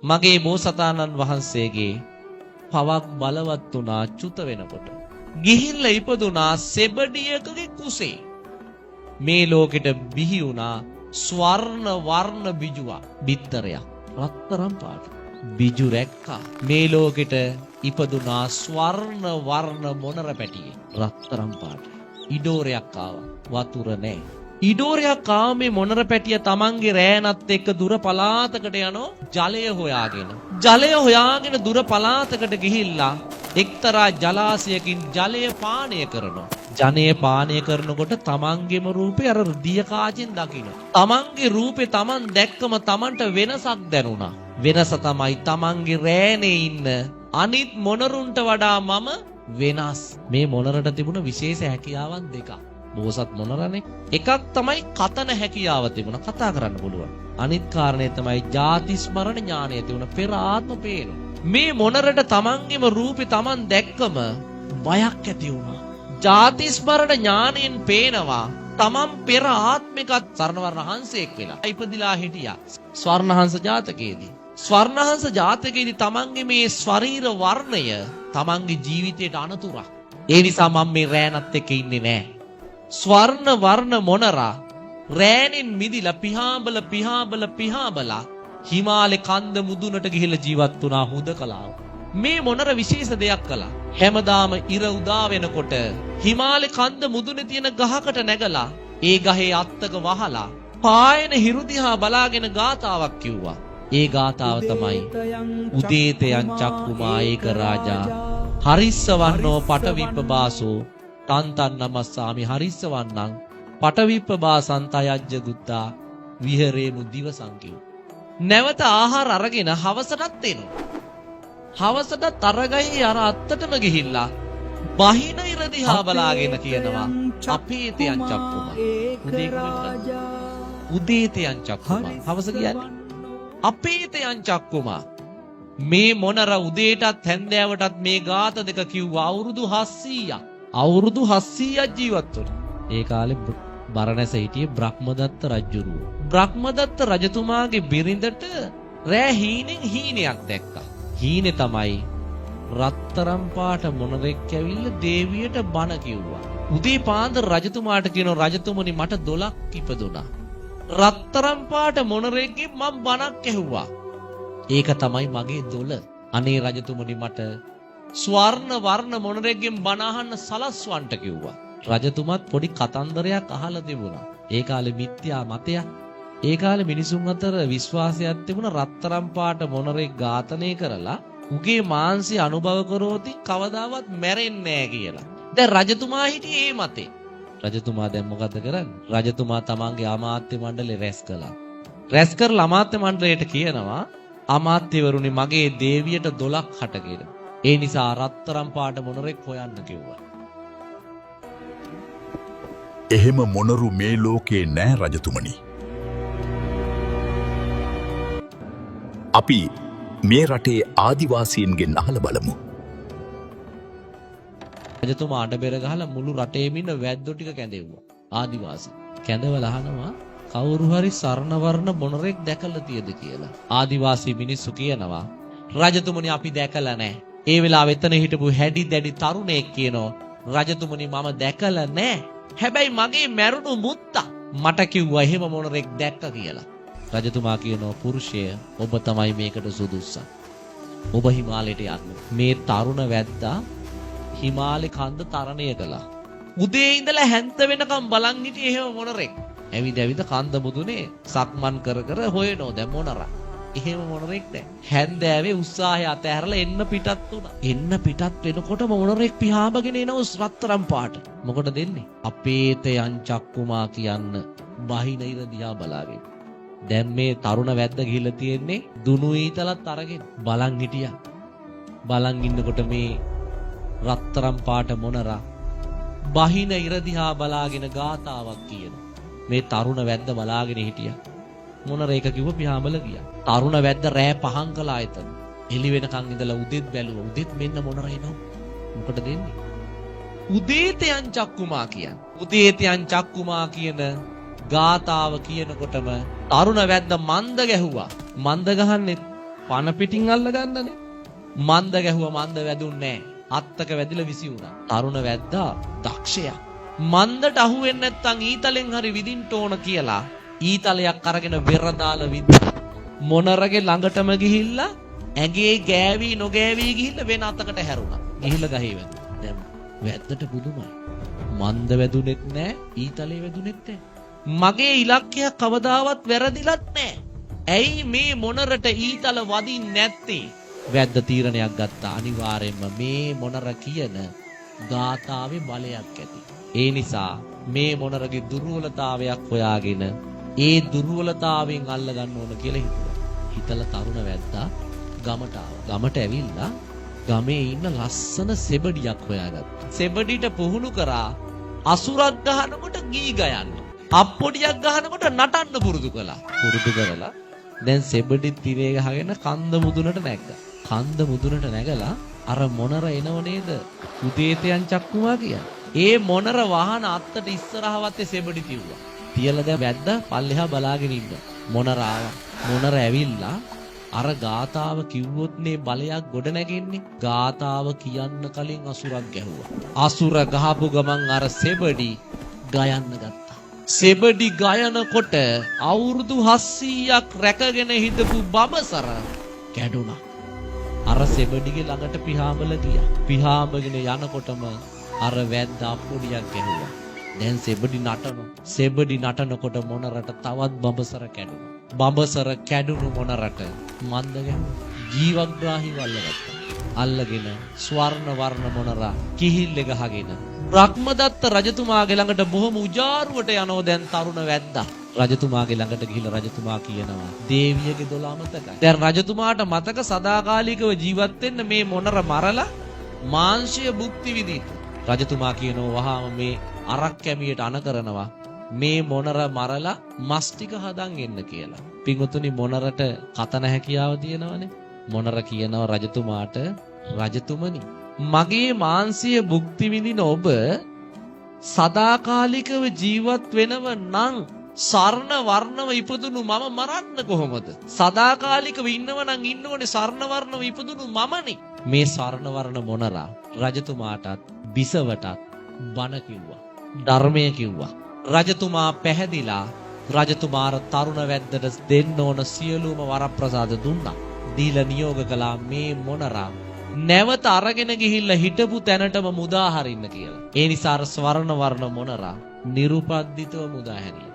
මගේ බෝසතාණන් වහන්සේගේ පවක් බලවත් වුණා චුත වෙනකොට. ගිහිල්ලා ඉපදුනා සෙබඩියකගේ කුසේ. මේ ලෝකෙට බිහි වුණා ස්වර්ණ වර්ණ බිජුවක්. බිත්තරයක් රත්තරන් පාට. බිජු රැක්කා. මේ ලෝකෙට ඉපදුනා ස්වර්ණ වර්ණ මොනර පැටියේ රත්තරන් පාට. ඉඩෝරයක් ආවා. වතුර නැහැ. ඉඩෝරයක් ආව මේ මොනර පැටිය තමන්ගේ රෑනත් එක්ක දුර පළාතකට යනෝ ජලය හොයාගෙන. ජලය හොයාගෙන දුර පළාතකට ගිහිල්ලා එක්තරා ජලාශයකින් ජලය පානය කරනවා. ජලය පානය කරනකොට තමන්ගේම රූපේ අර දිය කාචෙන් දකින්න. තමන්ගේ රූපේ තමන් දැක්කම තමන්ට වෙනසක් දැනුණා. වෙනස තමයි තමන්ගේ රෑනේ ඉන්න අනිත් මොනරුන්ට වඩා මම වෙනස්. මේ මොනරට තිබුණ විශේෂ හැකියාවන් දෙකක්. බෝසත් මොනරනේ. එකක් තමයි කතන හැකියාව තිබුණ, කතා කරන්න පුළුවන්. අනිත් කාරණේ තමයි ජාති ස්මරණ ඥානය තිබුණ, පෙර ආත්ම පේනවා. මේ මොනරට තමන්ගේම රූපේ තමන් දැක්කම බයක් ඇති වුණා. ජාති ස්මරණ ඥාණයෙන් පේනවා තමන් පෙර ආත්මිකත් සරණවර්ණ හංසයෙක් වෙලා ඉපදිලා හිටියා. ස්වර්ණහංස ජාතකයේදී. ස්වර්ණහංස ජාතකයේදී තමන්ගේ මේ ශරීර වර්ණය තමන්ගේ ජීවිතයට අනතුරක්. ඒ නිසා මම මේ රෑනත් එක්ක ඉන්නේ නැහැ. ස්වර්ණ වර්ණ මොනරා රෑනින් මිදිලා පිහාඹලා හිමාලේ කන්ද මුදුනට ගිහිල්ලා ජීවත් වුණා හුදකලාව. මේ මොනර විශේෂ දෙයක් කළා. හැමදාම ඉර උදා වෙනකොට හිමාලේ කන්ද මුදුනේ තියෙන ගහකට නැගලා ඒ ගහේ අත්තක වහලා පායන හිරු දිහා බලාගෙන ගාතාවක් කිව්වා. ඒ ගාතාව තමයි උදේතයන් චක්කුමා ඒක රාජා හරිස්සවන්නෝ පටවිප්පබාසෝ තන්තන් නමස්සාමි හරිස්සවන්නං පටවිප්පබාසං තයජ්ජ දුත්තා විහෙරේමු දිවසං කිව්. නැවත ආහාර අරගෙන හවසටත් එනවා. හවසටත් අරගයි අර අත්තටම ගිහිල්ලා බහින ඉර දිහා බලාගෙන කියනවා අපේතයන් චක්කුමා. උදේතයන් චක්කුමා. හවස කියන්නේ අපේතයන් චක්කුමා. මේ මොනර උදේටත් හැන්දෑවටත් මේ ගාත දෙක කිව්වා අවුරුදු 700ක්. අවුරුදු 700ක් ජීවත් වුණා. ඒ කාලේ බරණැස හිටියේ බ්‍රහ්මදත්ත රජුරුව. බ්‍රහ්මදත්ත රජතුමාගේ බිරිඳට රෑ හීනයක් දැක්කා. හීනේ තමයි රත්තරන් පාට මොනරෙක් ඇවිල්ලා දේවියට බණ කිව්වා. උදේ පාන්දර රජතුමාට කියනවා රජතුමනි මට 12ක් ඉපදුනා. රත්තරන් පාට මොනරෙක්ගෙන් මම බණක් ඇහුවා. ඒක තමයි මගේ 12. අනේ රජතුමනි මට ස්වර්ණ වර්ණ මොනරෙක්ගෙන් බණ අහන්න සලස්වන්ට කිව්වා. රජතුමත් පොඩි කතන්දරයක් අහලා තිබුණා. ඒ කාලේ මිත්‍යා මතයක්. ඒ කාලේ මිනිසුන් අතර විශ්වාසයක් තිබුණා රත්තරන් පාට මොනරෙක් ඝාතනය කරලා උගේ මාංශය අනුභව කරෝති කවදාවත් මැරෙන්නේ නැහැ කියලා. දැන් රජතුමා හිටියේ ඒ මතේ. රජතුමා දැන් මොකද කරන්නේ? රජතුමා තමන්ගේ අමාත්‍ය මණ්ඩලය රැස් කළා. රැස් කරලා අමාත්‍ය මණ්ඩලයට කියනවා අමාත්‍යවරුනි මගේ දේවියට 12ක් හටගෙන. ඒ නිසා රත්තරන් පාට මොනරෙක් හොයන්න කිව්වා. එහෙම මොනරු මේ ලෝකේ නෑ රජතුමනි. අපි මේ රටේ ආදිවාසීන්ගෙන් අහලා බලමු. රජතුමා අඬබෙර ගහලා මුළු රටේම ඉන්න වැද්දෝ ටික කැඳෙව්වා. ආදිවාසී. කැඳවලා අහනවා කවුරු හරි සරණ වර්ණ මොනරෙක් දැකලා තියද කියලා. ආදිවාසී මිනිස්සු කියනවා රජතුමනි අපි දැකලා නැහැ. ඒ වෙලාවෙ එතන හිටපු හැඩි දැඩි තරුණයෙක් කියනවා රජතුමනි මම දැකලා නැහැ. හැබැයි මගේ මැරුණු මුත්තා මට කිව්වා එහෙම මොනරෙක් දැක්ක කියලා. රජතුමා කියනවා පුරුෂය ඔබ තමයි මේකට සුදුස්සා. ඔබ හිමාලයට යන්න. මේ තරුණ වැද්දා හිමාලේ කන්ද තරණය කළා. උදේ ඉඳලා හැන්ත වෙනකම් බලන් හිටියේ එහෙම මොනරෙක්. ඇවිද කන්ද මුදුනේ සක්මන් කර කර හොයනෝ දැන් මොනරා. එහෙම මොනරෙක් නැහැ. හැන්දෑවේ උත්සාහය අතහැරලා එන්න පිටත් වුණා. එන්න පිටත් වෙනකොට මොනරෙක් පිහාඹගෙන එනවා රත්තරන් පාට. මොකටද දෙන්නේ? අපේතයන් චක්කුමා කියන්න බහින ඉර දිහා බලාගෙන. දැන් මේ තරුණ වැද්ද ගිහිල්ලා තියෙන්නේ දුනු ඊතලත් අරගෙන බලන් හිටියා. බලන් ඉන්නකොට මේ රත්තරන් පාට මොනරා බහින ඉර දිහා බලාගෙන ගාතාවක් කියන. මේ තරුණ වැද්ද බලාගෙන හිටියා. මොනරා ඒක කිව්ව පියාඹල ගියා. තරුණ වැද්ද රෑ පහන් කළා එතන. එළි වෙනකන් ඉඳලා උදෙත් බැලුවා. උදෙත් මෙන්න මොනරා එනවා. මොකටද දෙන්නේ? උදේතයන් චක්කුමා කියන. උදේතයන් චක්කුමා කියන ගාතාව කියනකොටම තරුණ වැද්ද මන්ද ගැහුවා. මන්ද ගහන්නේ පන පිටින් අල්ල ගන්නනේ. මන්ද ගැහුවා මන්ද වැදුන්නේ නැහැ. අත්තක වැදිලා විසි වුණා. තරුණ වැද්දා දක්ෂයා. මන්දට අහු වෙන්නේ නැත්නම් ඊතලෙන් හරි විදින්න ඕන කියලා ඊතලයක් අරගෙන වෙර දාලා විද්දා. මොනරගේ ළඟටම ගිහිල්ලා ඇඟේ ගෑවි නොගෑවි ගිහිල්ලා වෙන අතකට හැරුණා. ගිහිල්ලා ගහේ වැදුනා. දැන් වැද්දට පුදුමයි. මන්ද වැදුනෙත් නැහැ ඊතලේ වැදුනෙත් නැහැ. මගේ ඉලක්කය කවදාවත් වැරදිලත් නැහැ. ඇයි මේ මොනරට ඊතල වදින්නේ නැත්තේ? වැද්ද තීරණයක් ගත්තා. අනිවාර්යයෙන්ම මේ මොනර කියන ගාථාවේ බලයක් ඇති. ඒ නිසා මේ මොනරගේ දුර්වලතාවයක් හොයාගෙන ඒ දුර්වලතාවයෙන් අල්ල ගන්න ඕන කියලා හිතුවා. හිතලා තරුණ වැද්දා ගමට ආවා. ගමට ඇවිල්ලා ගමේ ඉන්න ලස්සන සෙබඩියක් හොයාගත්තා. සෙබඩිට පුහුණු කරා අසුරක් ගහනකොට ගී ගයන්න. අප්පොඩියක් ගහනකොට නටන්න පුරුදු කළා. පුරුදු කරලා දැන් සෙබඩි තිරේ ගහගෙන කන්ද මුදුනට නැග්ගා. කන්ද මුදුනට නැගලා අර මොනර එනව නේද? උදේතයන් චක්කුමා කියන්නේ. ඒ මොනර වහන අත්තට ඉස්සරහවත් සෙබඩි තියුවා. තියලා දැන් වැද්දා පල්ලෙහා බලාගෙන ඉන්න. මොනර ආවා. මොනර ඇවිල්ලා අර ගාතාව කිව්වොත් නේ බලයක් ගොඩ නැගෙන්නේ. ගාතාව කියන්න කලින් අසුරක් ගැහුවා. අසුර ගහපු ගමන් අර සෙබඩි ගයන්න ගත්තා. සෙබඩි ගයනකොට අවුරුදු 700ක් රැකගෙන හිටපු බබසර කැඩුනා. අර සෙබඩිගේ ළඟට පිහාඹල ගියා. පිහාඹගෙන යනකොටම අර වැද්ද අප්පුඩියක් ගැහුවා. දැන් සෙබඩි නටනවා. සෙබඩි නටනකොට මොනරට තවත් බබසර කැඩුනා. බබසර කැඩුණු මොනරට මන්ද ගැහුවා. ජීවග්‍රාහීව අල්ලගත්තා. අල්ලගෙන ස්වර්ණ වර්ණ මොනරා කිහිල්ල ගහගෙන බ්‍රහ්මදත්ත රජතුමාගේ ළඟට බොහොම උජාරුවට යනෝ දැන් තරුණ වැද්දා. රජතුමාගේ ළඟට ගිහිල්ලා රජතුමා කියනවා දේවියගේ 12 මතකයි. දැන් රජතුමාට මතක සදාකාලිකව ජීවත් වෙන්න මේ මොනර මරලා මාංශය භුක්ති විඳින්න. රජතුමා කියනවා වහාම මේ අරක් කැමියට අණ කරනවා මේ මොනර මරලා මස් ටික හදන් එන්න කියලා. පින්වතුනි මොනරට කතන හැකියාව තියෙනවනේ. මොනර කියනවා රජතුමාට රජතුමනි මගේ මාංශය භුක්ති විඳින ඔබ සදාකාලිකව ජීවත් වෙනව නම් සර්ණ වර්ණව ඉපදුණු මම මරන්න කොහොමද? සදාකාලිකව ඉන්නව නම් ඉන්න ඕනේ සර්ණ වර්ණව ඉපදුණු මමනේ. මේ සර්ණ වර්ණ මොනරා රජතුමාටත් බිසවටත් බණ කිව්වා. ධර්මය කිව්වා. රජතුමා පැහැදිලා රජතුමාර තරුණ වැද්දට දෙන්න ඕන සියලුම වරප්‍රසාද දුන්නා. දීලා නියෝග කළා මේ මොනරා නැවත අරගෙන ගිහිල්ලා හිටපු තැනටම මුදා හරින්න කියලා. ඒ නිසා ස්වර්ණ වර්ණ මොනරා නිරුපද්දිතව මුදා හැරියා.